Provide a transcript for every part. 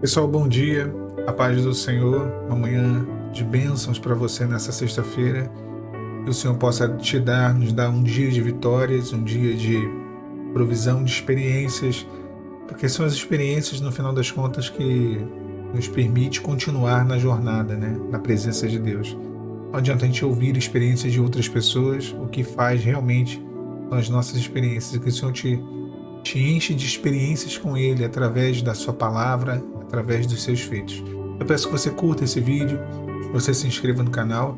Pessoal, bom dia, a paz do Senhor, uma manhã de bênçãos para você nessa sexta-feira. Que o Senhor possa nos dar um dia de vitórias, um dia de provisão, de experiências, porque são as experiências, no final das contas, que nos permite continuar na jornada, né? Na presença de Deus. Não adianta a gente ouvir experiências de outras pessoas, o que faz realmente são as nossas experiências, e que o Senhor te enche de experiências com Ele através da sua palavra, através dos seus feitos. Eu peço que você curta esse vídeo, que você se inscreva no canal,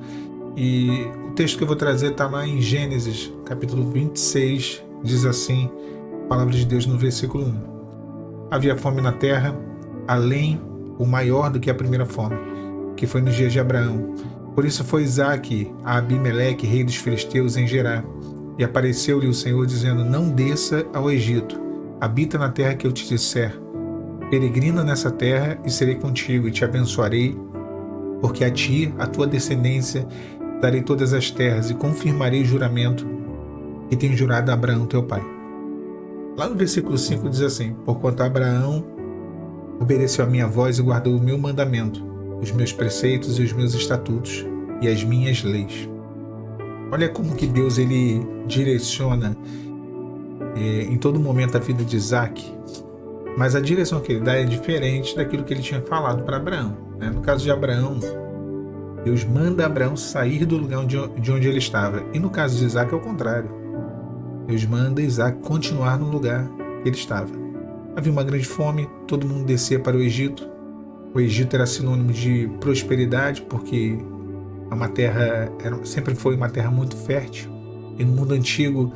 e o texto que eu vou trazer está lá em Gênesis, capítulo 26, diz assim, a palavra de Deus no versículo 1. Havia fome na terra, além ou maior do que a primeira fome, que foi nos dias de Abraão. Por isso foi Isaque a Abimeleque, rei dos filisteus, em Gerar. E apareceu-lhe o Senhor, dizendo: Não desça ao Egito, habita na terra que eu te disser. Peregrina nessa terra, e serei contigo, e te abençoarei, porque a ti, a tua descendência, darei todas as terras, e confirmarei o juramento que tenho jurado a Abraão teu pai. Lá no versículo 5 diz assim: Porquanto Abraão obedeceu a minha voz e guardou o meu mandamento, os meus preceitos e os meus estatutos, e as minhas leis. Olha como que Deus ele direciona em todo momento a vida de Isaque, mas a direção que ele dá é diferente daquilo que ele tinha falado para Abraão, né? No caso de Abraão, Deus manda Abraão sair do lugar de onde ele estava, e no caso de Isaque é o contrário. Deus manda Isaque continuar no lugar que ele estava. Havia uma grande fome, todo mundo descia para o Egito. O Egito era sinônimo de prosperidade, porque sempre foi uma terra muito fértil, e no mundo antigo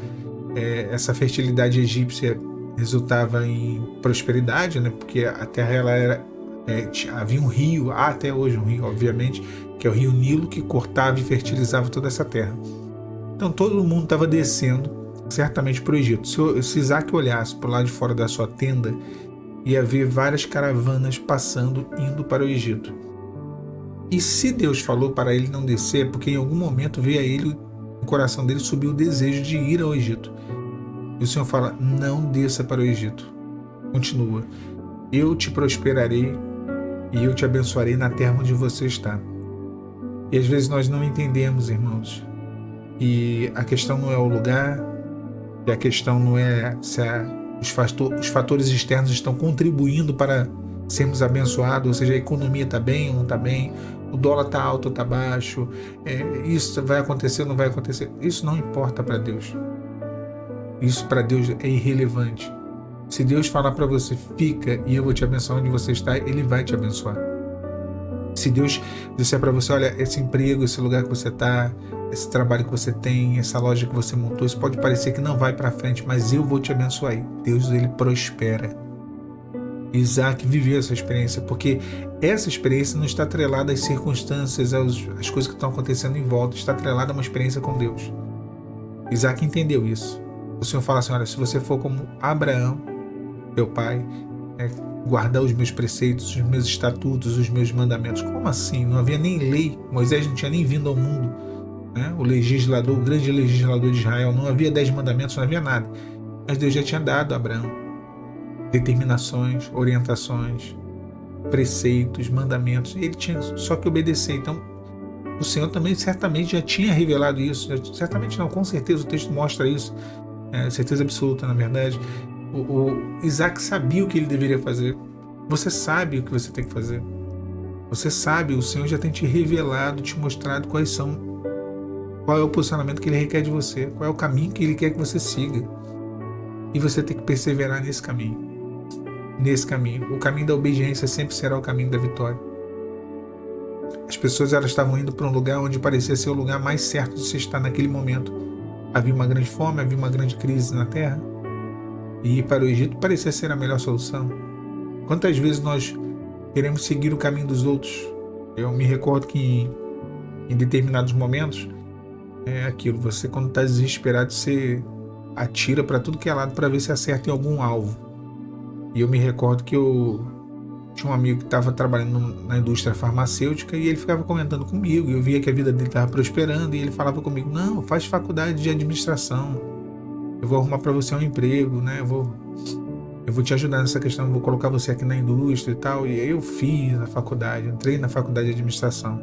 essa fertilidade egípcia resultava em prosperidade, né? Porque a terra havia um rio, há até hoje um rio, obviamente, que é o rio Nilo, que cortava e fertilizava toda essa terra. Então todo mundo estava descendo certamente para o Egito. Se Isaque olhasse para o lado de fora da sua tenda, ia ver várias caravanas passando, indo para o Egito. E se Deus falou para ele não descer, porque em algum momento veio a ele, no coração dele subiu o desejo de ir ao Egito. E o Senhor fala: não desça para o Egito. Continua: eu te prosperarei e eu te abençoarei na terra onde você está. E às vezes nós não entendemos, irmãos, e a questão não é o lugar, e a questão não é se os fatores externos estão contribuindo para sermos abençoados, ou seja, a economia está bem ou não está bem, o dólar está alto ou está baixo, isso vai acontecer ou não vai acontecer. Isso não importa para Deus. Isso para Deus é irrelevante. Se Deus falar para você: fica e eu vou te abençoar onde você está, Ele vai te abençoar. Se Deus disser para você: olha, esse emprego, esse lugar que você está, esse trabalho que você tem, essa loja que você montou, isso pode parecer que não vai para frente, mas eu vou te abençoar. Deus, ele prospera. Isaque viveu essa experiência, porque essa experiência não está atrelada às circunstâncias, às coisas que estão acontecendo em volta, está atrelada a uma experiência com Deus. Isaque entendeu isso. O Senhor fala assim: olha, se você for como Abraão, teu pai, guardar os meus preceitos, os meus estatutos, os meus mandamentos. Como assim? Não havia nem lei, Moisés não tinha nem vindo ao mundo, né? O grande legislador de Israel, não havia 10 mandamentos, não havia nada, mas Deus já tinha dado a Abraão determinações, orientações, preceitos, mandamentos, e ele tinha só que obedecer. Então o Senhor também certamente já tinha revelado isso, certamente não, com certeza o texto mostra isso, certeza absoluta, na verdade. O Isaque sabia o que ele deveria fazer. Você sabe o que você tem que fazer. Você sabe, o Senhor já tem te revelado, te mostrado qual é o posicionamento que Ele requer de você, qual é o caminho que Ele quer que você siga. E você tem que perseverar nesse caminho. O caminho da obediência sempre será o caminho da vitória. As pessoas elas estavam indo para um lugar onde parecia ser o lugar mais certo de se estar naquele momento. Havia uma grande fome, havia uma grande crise na terra, e ir para o Egito parecia ser a melhor solução. Quantas vezes nós queremos seguir o caminho dos outros? Eu me recordo que em determinados momentos é aquilo, você quando está desesperado, você atira para tudo que é lado para ver se acerta em algum alvo. E eu me recordo que eu tinha um amigo que estava trabalhando na indústria farmacêutica, e ele ficava comentando comigo, e eu via que a vida dele estava prosperando, e ele falava comigo: não, faz faculdade de administração, eu vou arrumar para você um emprego, né? eu vou te ajudar nessa questão, vou colocar você aqui na indústria e tal. E aí eu fiz a faculdade, entrei na faculdade de administração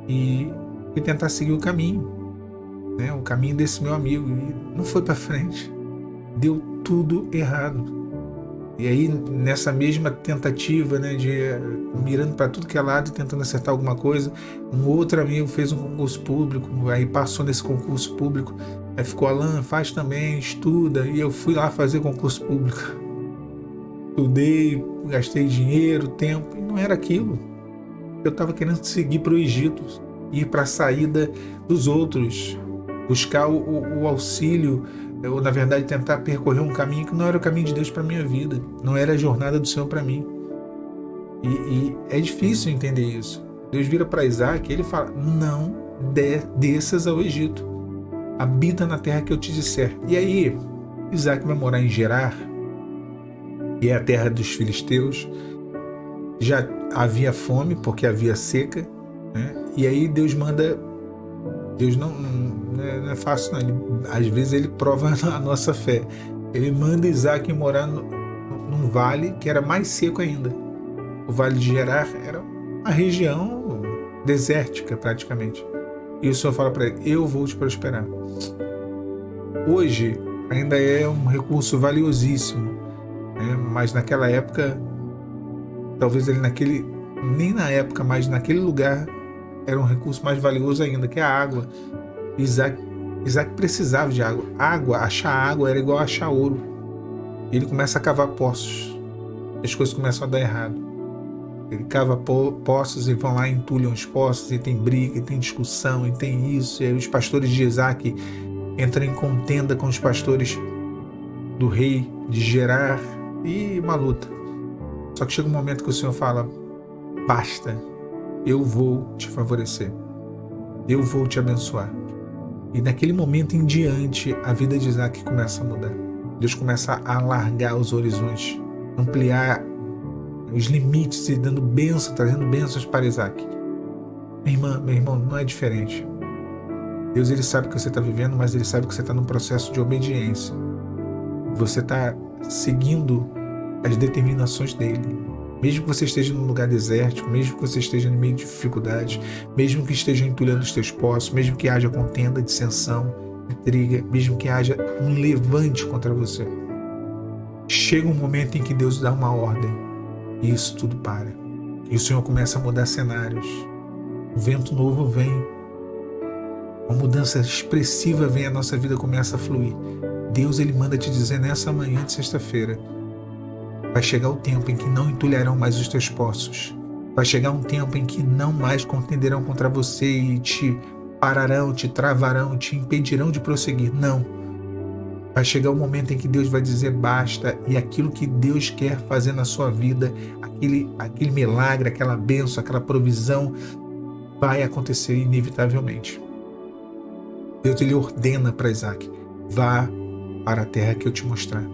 e fui tentar seguir o caminho, né? O caminho desse meu amigo, e não foi para frente, deu tudo errado. E aí, nessa mesma tentativa, né, de mirando para tudo que é lado e tentando acertar alguma coisa, um outro amigo fez um concurso público, aí passou nesse concurso público, aí ficou: Alan, faz também, estuda. E eu fui lá fazer concurso público. Estudei, gastei dinheiro, tempo, e não era aquilo. Eu estava querendo seguir para o Egito, ir para a saída dos outros, buscar o auxílio, ou na verdade tentar percorrer um caminho que não era o caminho de Deus para minha vida, não era a jornada do Senhor para mim. E é difícil entender isso. Deus vira para Isaac e ele fala: não desças ao Egito, habita na terra que eu te disser. E aí Isaac vai morar em Gerar, que é a terra dos filisteus. Já havia fome porque havia seca, né? E aí Deus manda. Deus não é fácil, não. Às vezes ele prova a nossa fé. Ele manda Isaac morar num vale que era mais seco ainda. O vale de Gerar era uma região desértica praticamente. E o Senhor fala para ele: eu vou te prosperar. Hoje ainda é um recurso valiosíssimo, né? Mas naquela época, talvez ele nem na época, mas naquele lugar era um recurso mais valioso ainda, que é a água. Isaac precisava de água. Achar água era igual a achar ouro. Ele começa a cavar poços. As coisas começam a dar errado. Ele cava poços e vão lá e entulham os poços, e tem briga, e tem discussão, e tem isso. E aí os pastores de Isaac entram em contenda com os pastores do rei de Gerar, e uma luta. Só que chega um momento que o Senhor fala: basta, eu vou te favorecer, eu vou te abençoar. E naquele momento em diante, a vida de Isaac começa a mudar. Deus começa a alargar os horizontes, ampliar os limites e dando bênção, trazendo bênçãos para Isaac. Minha irmã, meu irmão, não é diferente. Deus, ele sabe o que você está vivendo, mas ele sabe que você está num processo de obediência. Você está seguindo as determinações dele. Mesmo que você esteja num lugar desértico, mesmo que você esteja no meio de dificuldades, mesmo que esteja entulhando os teus poços, mesmo que haja contenda, dissensão, intriga, mesmo que haja um levante contra você, chega um momento em que Deus dá uma ordem e isso tudo para. E o Senhor começa a mudar cenários. Um vento novo vem. Uma mudança expressiva vem, a nossa vida começa a fluir. Deus, ele manda te dizer nessa manhã de sexta-feira: vai chegar o tempo em que não entulharão mais os teus poços. Vai chegar um tempo em que não mais contenderão contra você e te pararão, te travarão, te impedirão de prosseguir. Não. Vai chegar o momento em que Deus vai dizer basta, e aquilo que Deus quer fazer na sua vida, aquele milagre, aquela bênção, aquela provisão, vai acontecer inevitavelmente. Deus, ele ordena para Isaac: vá para a terra que eu te mostrar.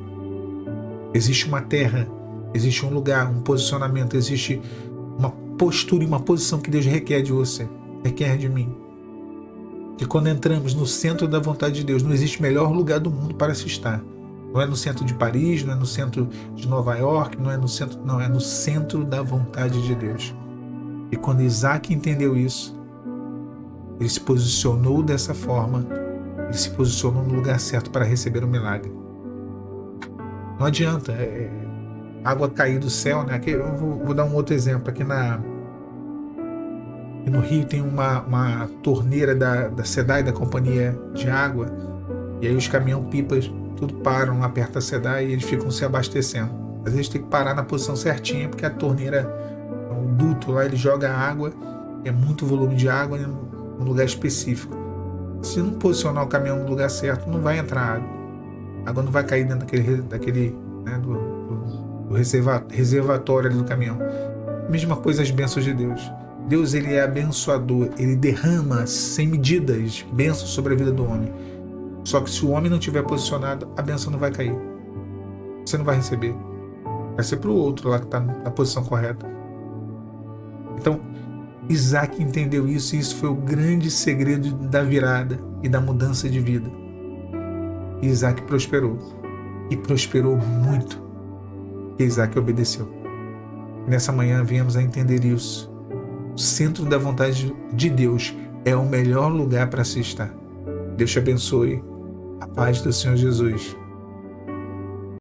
Existe uma terra, existe um lugar, um posicionamento, existe uma postura e uma posição que Deus requer de você, requer de mim. E quando entramos no centro da vontade de Deus, não existe melhor lugar do mundo para se estar. Não é no centro de Paris, não é no centro de Nova York, não é no centro da vontade de Deus. E quando Isaac entendeu isso, ele se posicionou dessa forma, ele se posicionou no lugar certo para receber o milagre. Não adianta água cair do céu, né? Aqui, eu vou dar um outro exemplo. Aqui no Rio tem uma torneira da SEDAI, da Companhia de Água, e aí os caminhão-pipas tudo param lá perto da SEDAI e eles ficam se abastecendo. Às vezes tem que parar na posição certinha, porque a torneira, o duto lá, ele joga água, é muito volume de água em um lugar específico. Se não posicionar o caminhão no lugar certo, não vai entrar água. A água não vai cair dentro daquele né, do reservatório ali do caminhão. Mesma coisa as bênçãos de Deus. Deus, ele é abençoador, ele derrama sem medidas bênçãos sobre a vida do homem. Só que se o homem não estiver posicionado, a bênção não vai cair. Você não vai receber. Vai ser para o outro lá que está na posição correta. Então, Isaac entendeu isso, e isso foi o grande segredo da virada e da mudança de vida. Isaac prosperou, e prosperou muito. que Isaac obedeceu. Nessa manhã viemos a entender isso. O centro da vontade de Deus é o melhor lugar para se estar. Deus te abençoe. A paz do Senhor Jesus.